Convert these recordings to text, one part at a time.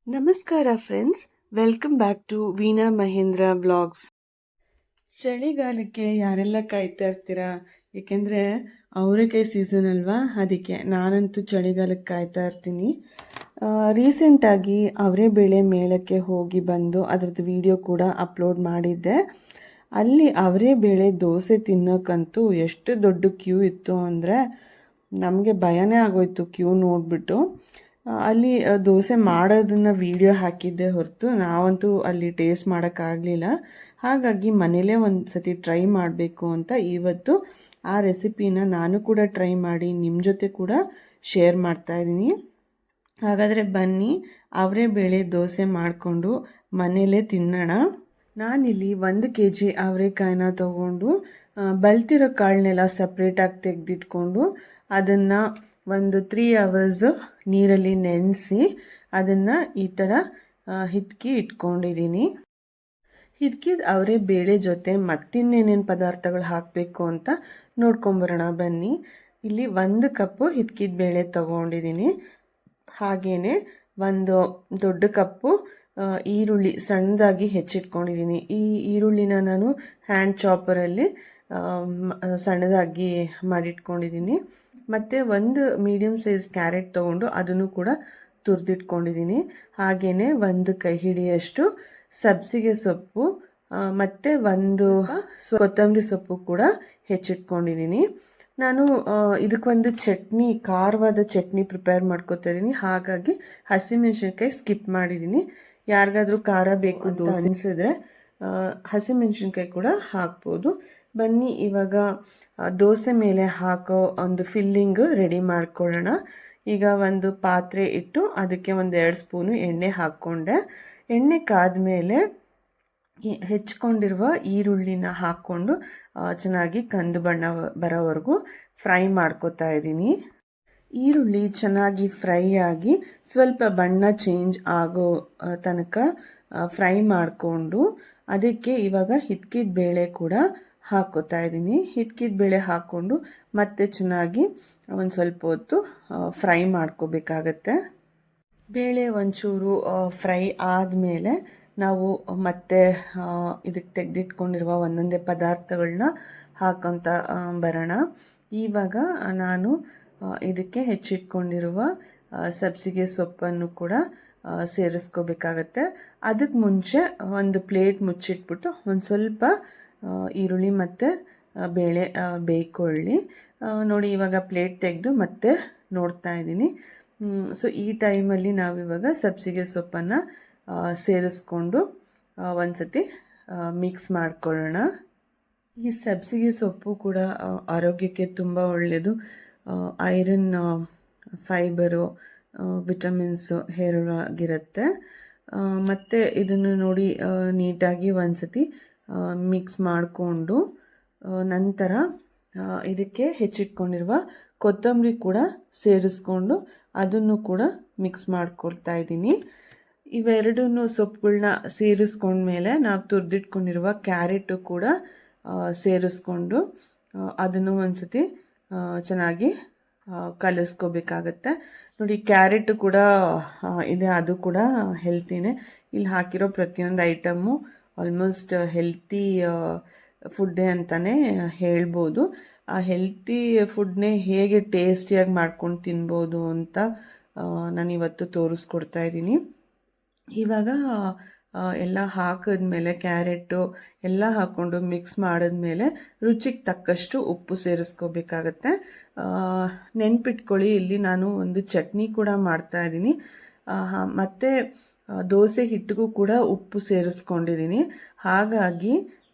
ನಮಸ್ಕಾರ friends, welcome back to Veena Mahendra blogs. ಚಳಿಗಾಲಕ್ಕೆ ಯಾರೆಲ್ಲ ಕಾಯ್ತಾ ಇರ್ತೀರಾ? ಏಕೆಂದರೆ ಅವರೆಕಾಯಿ ಸೀಸನ್ ಅಲ್ವಾ, ಅದಕ್ಕೆ ನಾನಂತೂ ಚಳಿಗಾಲಕ್ಕೆ ಕಾಯ್ತಾ ಇರ್ತೀನಿ. ರೀಸೆಂಟಾಗಿ ಅವರೆಬೇಳೆ ಮೇಳಕ್ಕೆ ಹೋಗಿ ಬಂದು ಅದರದ್ದು ವಿಡಿಯೋ ಕೂಡ ಅಪ್ಲೋಡ್ ಮಾಡಿದ್ದೆ. ಅಲ್ಲಿ ಅವರೆಬೇಳೆ ದೋಸೆ ತಿನ್ನೋಕ್ಕಂತೂ ಎಷ್ಟು ದೊಡ್ಡ ಕ್ಯೂ ಇತ್ತು ಅಂದರೆ ನಮಗೆ ಭಯನೇ ಆಗೋಯ್ತು ಕ್ಯೂ ನೋಡಿಬಿಟ್ಟು. ಅಲ್ಲಿ ದೋಸೆ ಮಾಡೋದನ್ನು ವಿಡಿಯೋ ಹಾಕಿದ್ದೆ ಹೊರತು ನಾವಂತೂ ಅಲ್ಲಿ ಟೇಸ್ಟ್ ಮಾಡೋಕ್ಕಾಗಲಿಲ್ಲ. ಹಾಗಾಗಿ ಮನೇಲೇ ಒಂದು ಸತಿ ಟ್ರೈ ಮಾಡಬೇಕು ಅಂತ ಇವತ್ತು ಆ ರೆಸಿಪಿನ ನಾನು ಕೂಡ ಟ್ರೈ ಮಾಡಿ ನಿಮ್ಮ ಜೊತೆ ಕೂಡ ಶೇರ್ ಮಾಡ್ತಾಯಿದ್ದೀನಿ. ಹಾಗಾದರೆ ಬನ್ನಿ ಅವರೆಬೇಳೆ ದೋಸೆ ಮಾಡಿಕೊಂಡು ಮನೇಲೇ ತಿನ್ನೋಣ. ನಾನಿಲ್ಲಿ 1 kg ಅವರೆಕಾಯಿನ ತೊಗೊಂಡು ಬಲ್ತಿರೋ ಕಾಳನ್ನೆಲ್ಲ ಸಪ್ರೇಟಾಗಿ ತೆಗೆದಿಟ್ಕೊಂಡು ಅದನ್ನು ಒಂದು 3 hours ನೀರಲ್ಲಿ ನೆನೆಸಿ ಅದನ್ನು ಈ ಥರ ಹಿತ್ಕಿ ಇಟ್ಕೊಂಡಿದ್ದೀನಿ. ಹಿದ್ಕಿದ ಅವರೆಬೇಳೆ ಜೊತೆ ಮತ್ತಿನ್ನೇನೇನು ಪದಾರ್ಥಗಳು ಹಾಕಬೇಕು ಅಂತ ನೋಡ್ಕೊಂಬರೋಣ ಬನ್ನಿ. ಇಲ್ಲಿ 1 ಕಪ್ಪು ಹಿದ್ಕಿದ ಬೇಳೆ ತೊಗೊಂಡಿದ್ದೀನಿ. ಹಾಗೆಯೇ 1 ದೊಡ್ಡ ಕಪ್ಪು ಈರುಳ್ಳಿ ಸಣ್ಣದಾಗಿ ಹೆಚ್ಚಿಟ್ಕೊಂಡಿದ್ದೀನಿ. ಈ ಈರುಳ್ಳಿನ ನಾನು ಹ್ಯಾಂಡ್ ಚಾಪರಲ್ಲಿ ಸಣ್ಣದಾಗಿ ಮಾಡಿಟ್ಕೊಂಡಿದ್ದೀನಿ. ಮತ್ತು 1 ಮೀಡಿಯಮ್ ಸೈಜ್ ಕ್ಯಾರೆಟ್ ತೊಗೊಂಡು ಅದನ್ನು ಕೂಡ ತುರಿದಿಟ್ಕೊಂಡಿದ್ದೀನಿ. ಹಾಗೆಯೇ 1 ಕೈ ಹಿಡಿಯಷ್ಟು ಸಬ್ಸಿಗೆ ಸೊಪ್ಪು ಮತ್ತು 1 ಕೊತ್ತಂಬರಿ ಸೊಪ್ಪು ಕೂಡ ಹೆಚ್ಚಿಟ್ಕೊಂಡಿದ್ದೀನಿ. ನಾನು ಇದಕ್ಕೊಂದು ಚಟ್ನಿ, ಖಾರವಾದ ಚಟ್ನಿ ಪ್ರಿಪೇರ್ ಮಾಡ್ಕೊತಾ ಇದ್ದೀನಿ. ಹಾಗಾಗಿ ಹಸಿಮೆಣ್ಸಿನ್ಕಾಯಿ ಸ್ಕಿಪ್ ಮಾಡಿದ್ದೀನಿ. ಯಾರಿಗಾದ್ರೂ ಖಾರ ಬೇಕು ದೋಸೆ ಅನಿಸಿದ್ರೆ ಹಸಿಮೆಣ್ಸಿನ್ಕಾಯಿ ಕೂಡ ಹಾಕ್ಬೋದು. ಬನ್ನಿ ಇವಾಗ ದೋಸೆ ಮೇಲೆ ಹಾಕೋ ಒಂದು ಫಿಲ್ಲಿಂಗ್ ರೆಡಿ ಮಾಡ್ಕೊಳ್ಳೋಣ. ಈಗ ಒಂದು ಪಾತ್ರೆ ಇಟ್ಟು ಅದಕ್ಕೆ 2 ಸ್ಪೂನು ಎಣ್ಣೆ ಹಾಕ್ಕೊಂಡೆ. ಎಣ್ಣೆ ಕಾದ್ಮೇಲೆ ಹೆಚ್ಕೊಂಡಿರುವ ಈರುಳ್ಳಿನ ಹಾಕ್ಕೊಂಡು ಚೆನ್ನಾಗಿ ಕಂದು ಬಣ್ಣ ಬರೋವರೆಗೂ ಫ್ರೈ ಮಾಡ್ಕೊತಾ ಇದ್ದೀನಿ. ಈರುಳ್ಳಿ ಚೆನ್ನಾಗಿ ಫ್ರೈ ಆಗಿ ಸ್ವಲ್ಪ ಬಣ್ಣ ಚೇಂಜ್ ಆಗೋ ತನಕ ಫ್ರೈ ಮಾಡಿಕೊಂಡು ಅದಕ್ಕೆ ಇವಾಗ ಹಿದ್ಕಿದ ಬೇಳೆ ಕೂಡ ಹಾಕ್ಕೋತಾ ಇದ್ದೀನಿ. ಹಿದ್ಕಿದ ಬೇಳೆ ಹಾಕ್ಕೊಂಡು ಮತ್ತೆ ಚೆನ್ನಾಗಿ ಒಂದು ಸ್ವಲ್ಪ ಹೊತ್ತು ಫ್ರೈ ಮಾಡ್ಕೋಬೇಕಾಗತ್ತೆ. ಬೇಳೆ ಒಂಚೂರು ಫ್ರೈ ಆದಮೇಲೆ ನಾವು ಮತ್ತೆ ಇದಕ್ಕೆ ತೆಗೆದಿಟ್ಕೊಂಡಿರುವ ಒಂದೊಂದೇ ಪದಾರ್ಥಗಳನ್ನ ಹಾಕೋಂತ ಬರೋಣ. ಇವಾಗ ನಾನು ಇದಕ್ಕೆ ಹೆಚ್ಚಿಟ್ಕೊಂಡಿರುವ ಸಬ್ಸಿಗೆ ಸೊಪ್ಪನ್ನು ಕೂಡ ಸೇರಿಸ್ಕೋಬೇಕಾಗತ್ತೆ. ಅದಕ್ಕೆ ಮುಂಚೆ ಒಂದು ಪ್ಲೇಟ್ ಮುಚ್ಚಿಟ್ಬಿಟ್ಟು ಒಂದು ಸ್ವಲ್ಪ ಈರುಳ್ಳಿ ಮತ್ತು ಬೇಳೆ ಬೇಯ್ಕೊಳ್ಳಿ. ನೋಡಿ ಇವಾಗ ಪ್ಲೇಟ್ ತೆಗೆದು ಮತ್ತೆ ನೋಡ್ತಾ ಇದ್ದೀನಿ. ಸೊ ಈ ಟೈಮಲ್ಲಿ ನಾವಿವಾಗ ಸಬ್ಸಿಗೆ ಸೊಪ್ಪನ್ನು ಸೇರಿಸ್ಕೊಂಡು ಒಂದು ಸತಿ ಮಿಕ್ಸ್ ಮಾಡ್ಕೊಳ್ಳೋಣ. ಈ ಸಬ್ಸಿಗೆ ಸೊಪ್ಪು ಕೂಡ ಆರೋಗ್ಯಕ್ಕೆ ತುಂಬ ಒಳ್ಳೆಯದು. ಐರನ್, ಫೈಬರು, ವಿಟಮಿನ್ಸು ಹೇರಳವಾಗಿರುತ್ತೆ. ಮತ್ತು ಇದನ್ನು ನೋಡಿ ನೀಟಾಗಿ ಒಂದು ಸತಿ ಮಿಕ್ಸ್ ಮಾಡಿಕೊಂಡು ನಂತರ ಇದಕ್ಕೆ ಹೆಚ್ಚಿಟ್ಕೊಂಡಿರುವ ಕೊತ್ತಂಬರಿ ಕೂಡ ಸೇರಿಸ್ಕೊಂಡು ಅದನ್ನು ಕೂಡ ಮಿಕ್ಸ್ ಮಾಡ್ಕೊಳ್ತಾ ಇದ್ದೀನಿ. ಇವೆರಡೂ ಸೊಪ್ಪುಗಳನ್ನ ಸೇರಿಸ್ಕೊಂಡ್ಮೇಲೆ ನಾವು ತುರಿದಿಟ್ಕೊಂಡಿರುವ ಕ್ಯಾರೆಟು ಕೂಡ ಸೇರಿಸ್ಕೊಂಡು ಅದನ್ನು ಒಂದು ಸತಿ ಚೆನ್ನಾಗಿ ಕಲಿಸ್ಕೋಬೇಕಾಗತ್ತೆ. ನೋಡಿ ಕ್ಯಾರೆಟು ಕೂಡ ಇದೆ, ಅದು ಕೂಡ ಹೆಲ್ತಿನೇ. ಇಲ್ಲಿ ಹಾಕಿರೋ ಪ್ರತಿಯೊಂದು ಐಟಮ್ಮು ಆಲ್ಮೋಸ್ಟ್ ಹೆಲ್ತಿ ಫುಡ್ಡೇ ಅಂತಲೇ ಹೇಳ್ಬೋದು. ಆ ಹೆಲ್ತಿ ಫುಡ್ನೇ ಹೇಗೆ ಟೇಸ್ಟಿಯಾಗಿ ಮಾಡ್ಕೊಂಡು ತಿನ್ಬೋದು ಅಂತ ನಾನಿವತ್ತು ತೋರಿಸ್ಕೊಡ್ತಾ ಇದ್ದೀನಿ. ಇವಾಗ ಎಲ್ಲ ಹಾಕಿದ್ಮೇಲೆ ಕ್ಯಾರೆಟು ಎಲ್ಲ ಹಾಕ್ಕೊಂಡು ಮಿಕ್ಸ್ ಮಾಡಿದ್ಮೇಲೆ ರುಚಿಗೆ ತಕ್ಕಷ್ಟು ಉಪ್ಪು ಸೇರಿಸ್ಕೋಬೇಕಾಗತ್ತೆ. ನೆನ್ಪಿಟ್ಕೊಳ್ಳಿ, ಇಲ್ಲಿ ನಾನು ಒಂದು ಚಟ್ನಿ ಕೂಡ ಮಾಡ್ತಾಯಿದ್ದೀನಿ. ಮತ್ತು ದೋಸೆ ಹಿಟ್ಟಿಗೂ ಕೂಡ ಉಪ್ಪು ಸೇರಿಸ್ಕೊಂಡಿದ್ದೀನಿ. ಹಾಗಾಗಿ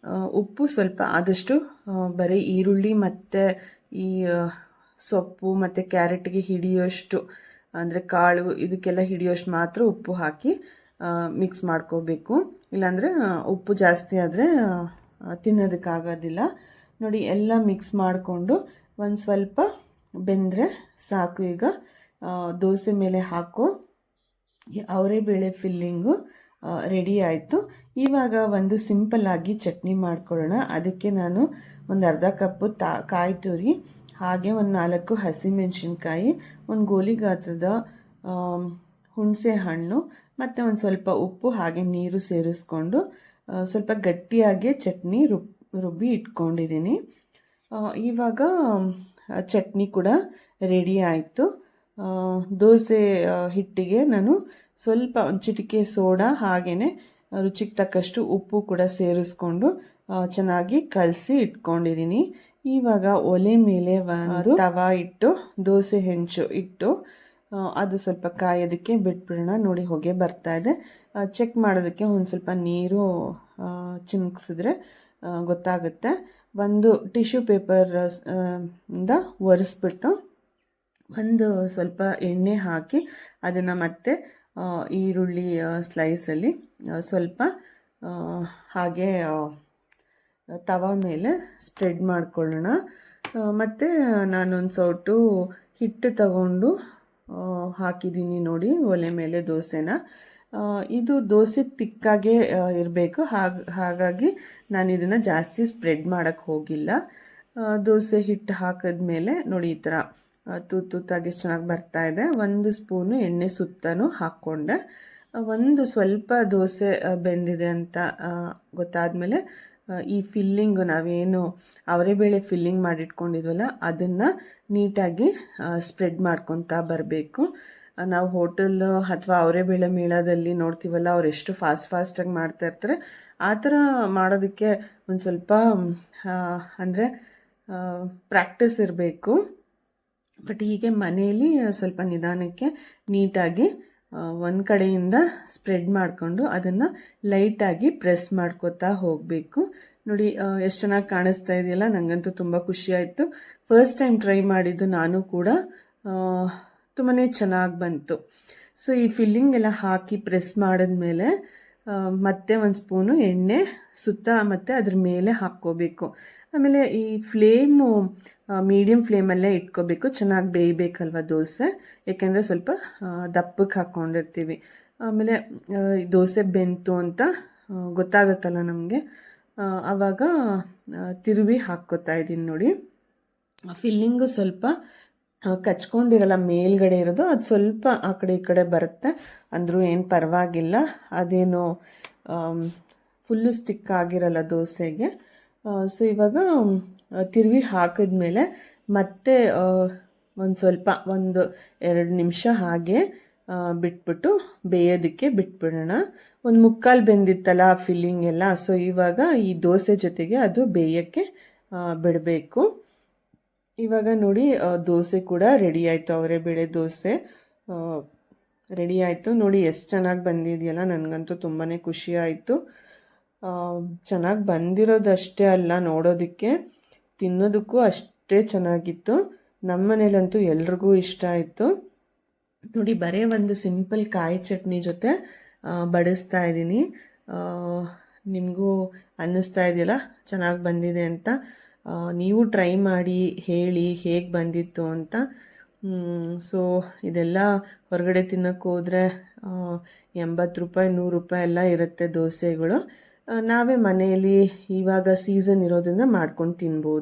ಉಪ್ಪು ಸ್ವಲ್ಪ ಆದಷ್ಟು ಬರೀ ಈರುಳ್ಳಿ ಮತ್ತು ಈ ಸೊಪ್ಪು ಮತ್ತು ಕ್ಯಾರೆಟ್ಗೆ ಹಿಡಿಯೋಷ್ಟು, ಅಂದರೆ ಕಾಳು ಇದಕ್ಕೆಲ್ಲ ಹಿಡಿಯೋಷ್ಟು ಮಾತ್ರ ಉಪ್ಪು ಹಾಕಿ ಮಿಕ್ಸ್ ಮಾಡ್ಕೋಬೇಕು. ಇಲ್ಲಾಂದರೆ ಉಪ್ಪು ಜಾಸ್ತಿ ಆದರೆ ತಿನ್ನೋದಕ್ಕಾಗೋದಿಲ್ಲ. ನೋಡಿ ಎಲ್ಲ ಮಿಕ್ಸ್ ಮಾಡಿಕೊಂಡು ಒಂದು ಸ್ವಲ್ಪ ಬೆಂದರೆ ಸಾಕು. ಈಗ ದೋಸೆ ಮೇಲೆ ಹಾಕೋ ಅವರೆಬೇಳೆ ಫಿಲ್ಲಿಂಗು ರೆಡಿ ಆಯಿತು. ಇವಾಗ ಒಂದು ಸಿಂಪಲ್ಲಾಗಿ ಚಟ್ನಿ ಮಾಡ್ಕೊಳ್ಳೋಣ. ಅದಕ್ಕೆ ನಾನು ಒಂದು ಅರ್ಧ ಕಪ್ಪು ಕಾಯಿ ತುರಿ, ಹಾಗೆ ಒಂದು 4 ಹಸಿಮೆಣಸಿನ್ಕಾಯಿ, ಒಂದು ಗೋಲಿ ಗಾತ್ರದ ಹುಣಸೆ ಹಣ್ಣು ಮತ್ತು ಒಂದು ಸ್ವಲ್ಪ ಉಪ್ಪು ಹಾಗೆ ನೀರು ಸೇರಿಸ್ಕೊಂಡು ಸ್ವಲ್ಪ ಗಟ್ಟಿಯಾಗಿ ಚಟ್ನಿ ರುಬ್ಬಿ ಇಟ್ಕೊಂಡಿದ್ದೀನಿ. ಇವಾಗ ಚಟ್ನಿ ಕೂಡ ರೆಡಿ ಆಯಿತು. ದೋಸೆ ಹಿಟ್ಟಿಗೆ ನಾನು ಸ್ವಲ್ಪ ಒಂದು ಚಿಟಿಕೆ ಸೋಡಾ ಹಾಗೆಯೇ ರುಚಿಗೆ ತಕ್ಕಷ್ಟು ಉಪ್ಪು ಕೂಡ ಸೇರಿಸ್ಕೊಂಡು ಚೆನ್ನಾಗಿ ಕಲಸಿ ಇಟ್ಕೊಂಡಿದ್ದೀನಿ. ಇವಾಗ ಒಲೆ ಮೇಲೆ ಒಂದು ತವಾ ಇಟ್ಟು ದೋಸೆ ಹೆಂಚು ಇಟ್ಟು ಅದು ಸ್ವಲ್ಪ ಕಾಯೋದಕ್ಕೆ ಬಿಟ್ಬಿಡೋಣ. ನೋಡಿ ಹೊಗೆ ಬರ್ತಾ ಇದೆ. ಚೆಕ್ ಮಾಡೋದಕ್ಕೆ ಒಂದು ಸ್ವಲ್ಪ ನೀರು ಚಿಮುಕ್ಸಿದ್ರೆ ಗೊತ್ತಾಗುತ್ತೆ. ಒಂದು ಟಿಶ್ಯೂ ಪೇಪರ್ ಇಂದ ಒರೆಸ್ಬಿಟ್ಟು ಒಂದು ಸ್ವಲ್ಪ ಎಣ್ಣೆ ಹಾಕಿ ಅದನ್ನು ಮತ್ತೆ ಈರುಳ್ಳಿ ಸ್ಲೈಸಲ್ಲಿ ಸ್ವಲ್ಪ ಹಾಗೆ ತವಾ ಮೇಲೆ ಸ್ಪ್ರೆಡ್ ಮಾಡ್ಕೊಳ್ಳೋಣ. ಮತ್ತು ನಾನೊಂದು ಸೌಟು ಹಿಟ್ಟು ತಗೊಂಡು ಹಾಕಿದ್ದೀನಿ ನೋಡಿ ಒಲೆ ಮೇಲೆ ದೋಸೆನ. ಇದು ದೋಸೆ ತಿಕ್ಕಾಗೆ ಇರಬೇಕು, ಹಾಗಾಗಿ ನಾನು ಇದನ್ನು ಜಾಸ್ತಿ ಸ್ಪ್ರೆಡ್ ಮಾಡೋಕ್ಕೆ ಹೋಗಿಲ್ಲ. ದೋಸೆ ಹಿಟ್ಟು ಹಾಕಿದ್ಮೇಲೆ ನೋಡಿ ಈ ಥರ ತೂತಾಗಿ ಚೆನ್ನಾಗಿ ಬರ್ತಾ ಇದೆ. ಒಂದು ಸ್ಪೂನು ಎಣ್ಣೆ ಸುತ್ತನೂ ಹಾಕ್ಕೊಂಡೆ. ಒಂದು ಸ್ವಲ್ಪ ದೋಸೆ ಬೆಂದಿದೆ ಅಂತ ಗೊತ್ತಾದಮೇಲೆ ಈ ಫಿಲ್ಲಿಂಗು ನಾವೇನು ಅವರೆಬೇಳೆ ಫಿಲ್ಲಿಂಗ್ ಮಾಡಿಟ್ಕೊಂಡಿದ್ವಲ್ಲ ಅದನ್ನು ನೀಟಾಗಿ ಸ್ಪ್ರೆಡ್ ಮಾಡ್ಕೊತಾ ಬರಬೇಕು. ನಾವು ಹೋಟೆಲ್ ಅಥವಾ ಅವರೆಬೇಳೆ ಮೇಳದಲ್ಲಿ ನೋಡ್ತೀವಲ್ಲ, ಅವ್ರು ಎಷ್ಟು ಫಾಸ್ಟಾಗಿ ಮಾಡ್ತಾ ಇರ್ತಾರೆ. ಆ ಥರ ಮಾಡೋದಕ್ಕೆ ಒಂದು ಸ್ವಲ್ಪ ಅಂದರೆ ಪ್ರಾಕ್ಟೀಸ್ ಇರಬೇಕು. ಬಟ್ ಹೀಗೆ ಮನೆಯಲ್ಲಿ ಸ್ವಲ್ಪ ನಿಧಾನಕ್ಕೆ ನೀಟಾಗಿ ಒಂದು ಕಡೆಯಿಂದ ಸ್ಪ್ರೆಡ್ ಮಾಡಿಕೊಂಡು ಅದನ್ನು ಲೈಟಾಗಿ ಪ್ರೆಸ್ ಮಾಡ್ಕೋತಾ ಹೋಗಬೇಕು. ನೋಡಿ ಎಷ್ಟು ಚೆನ್ನಾಗಿ ಕಾಣಿಸ್ತಾ ಇದೆಯಲ್ಲ, ನನಗಂತೂ ತುಂಬ ಖುಷಿ ಆಯಿತು. ಫಸ್ಟ್ ಟೈಮ್ ಟ್ರೈ ಮಾಡಿದ್ದು ನಾನು ಕೂಡ, ತುಂಬಾ ಚೆನ್ನಾಗಿ ಬಂತು. ಸೊ ಈ ಫಿಲ್ಲಿಂಗ್ ಎಲ್ಲ ಹಾಕಿ ಪ್ರೆಸ್ ಮಾಡಿದ್ಮೇಲೆ ಮತ್ತೆ ಒಂದು ಸ್ಪೂನು ಎಣ್ಣೆ ಸುತ್ತ ಮತ್ತು ಅದ್ರ ಮೇಲೆ ಹಾಕ್ಕೋಬೇಕು. ಆಮೇಲೆ ಈ ಫ್ಲೇಮು ಮೀಡಿಯಮ್ ಫ್ಲೇಮಲ್ಲೇ ಇಟ್ಕೋಬೇಕು. ಚೆನ್ನಾಗಿ ಬೇಯಬೇಕಲ್ವ ದೋಸೆ, ಏಕೆಂದರೆ ಸ್ವಲ್ಪ ದಪ್ಪಕ್ಕೆ ಹಾಕ್ಕೊಂಡಿರ್ತೀವಿ. ಆಮೇಲೆ ದೋಸೆ ಬೆಂತು ಅಂತ ಗೊತ್ತಾಗುತ್ತಲ್ಲ ನಮಗೆ, ಆವಾಗ ತಿರುವಿ ಹಾಕ್ಕೋತಾ ಇದ್ದೀನಿ ನೋಡಿ. ಫಿಲ್ಲಿಂಗು ಸ್ವಲ್ಪ ಕಚ್ಕೊಂಡಿರಲ್ಲ, ಮೇಲ್ಗಡೆ ಇರೋದು ಅದು ಸ್ವಲ್ಪ ಆ ಕಡೆ ಈ ಕಡೆ ಬರುತ್ತೆ, ಅಂದರೂ ಏನು ಪರವಾಗಿಲ್ಲ. ಅದೇನು ಫುಲ್ಲು ಸ್ಟಿಕ್ ಆಗಿರಲ್ಲ ದೋಸೆಗೆ. ಸೊ ಇವಾಗ ತಿರುವಿ ಹಾಕಿದ್ಮೇಲೆ ಮತ್ತೆ ಒಂದು ಸ್ವಲ್ಪ 1-2 ನಿಮಿಷ ಹಾಗೆ ಬಿಟ್ಬಿಟ್ಟು ಬೇಯೋದಕ್ಕೆ ಬಿಟ್ಬಿಡೋಣ. ಒಂದು ಮುಕ್ಕಾಲು ಬೆಂದಿತ್ತಲ್ಲ ಫಿಲ್ಲಿಂಗ್ ಎಲ್ಲ, ಸೊ ಇವಾಗ ಈ ದೋಸೆ ಜೊತೆಗೆ ಅದು ಬೇಯೋಕ್ಕೆ ಬಿಡಬೇಕು. ಇವಾಗ ನೋಡಿ ದೋಸೆ ಕೂಡ ರೆಡಿ ಆಯಿತು. ಅವರೆಬೇಳೆ ದೋಸೆ ರೆಡಿ ಆಯಿತು. ನೋಡಿ ಎಷ್ಟು ಚೆನ್ನಾಗಿ ಬಂದಿದೆಯಲ್ಲ, ನನಗಂತೂ ತುಂಬಾ ಖುಷಿ ಆಯಿತು. ಚೆನ್ನಾಗಿ ಬಂದಿರೋದಷ್ಟೇ ಅಲ್ಲ, ನೋಡೋದಕ್ಕೆ ತಿನ್ನೋದಕ್ಕೂ ಅಷ್ಟೇ ಚೆನ್ನಾಗಿತ್ತು. ನಮ್ಮ ಮನೇಲಂತೂ ಎಲ್ರಿಗೂ ಇಷ್ಟ ಆಯಿತು. ನೋಡಿ ಬರೀ ಒಂದು ಸಿಂಪಲ್ ಕಾಯಿ ಚಟ್ನಿ ಜೊತೆ ಬಡಿಸ್ತಾ ಇದ್ದೀನಿ. ನಿಮಗೂ ಅನ್ನಿಸ್ತಾ ಇದೆಯಲ್ಲ ಚೆನ್ನಾಗಿ ಬಂದಿದೆ ಅಂತ. ನೀವು ಟ್ರೈ ಮಾಡಿ ಹೇಳಿ ಹೇಗೆ ಬಂದಿತ್ತು ಅಂತ. ಸೊ ಇದೆಲ್ಲ ಹೊರಗಡೆ ತಿನ್ನೋಕ್ಕೆ ಹೋದರೆ 80 ರೂಪಾಯಿ 100 ರೂಪಾಯಿ ಎಲ್ಲ ಇರುತ್ತೆ ದೋಸೆಗಳು. ನಾವೇ ಮನೆಯಲ್ಲಿ ಇವಾಗ ಸೀಸನ್ ಇರೋದ್ರಿಂದ ಮಾಡ್ಕೊಂಡು ತಿನ್ಬೋದು.